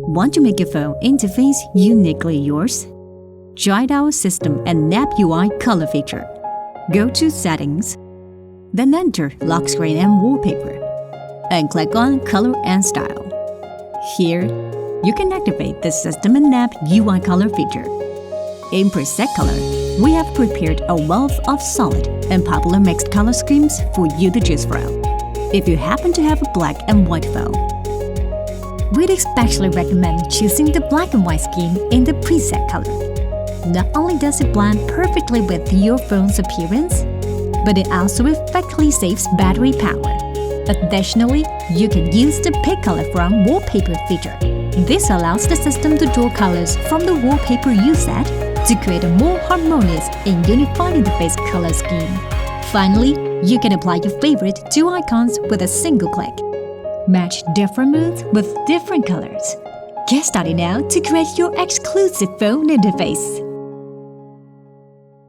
Want to make your phone interface uniquely yours? Try our system and Nap UI color feature. Go to Settings, then enter Lock Screen and Wallpaper, and click on Color and Style. Here, you can activate the System and Nap UI color feature. In Preset Color, we have prepared a wealth of solid and popular mixed color schemes for you to choose from. If you happen to have a black and white phone, we'd especially recommend choosing the black and white scheme in the preset color. Not only does it blend perfectly with your phone's appearance, but it also effectively saves battery power. Additionally, you can use the Pick Color from Wallpaper feature. This allows the system to draw colors from the wallpaper you set to create a more harmonious and unified interface color scheme. Finally, you can apply your favorite two icons with a single click. Match different moods with different colors. Get started now to create your exclusive phone interface.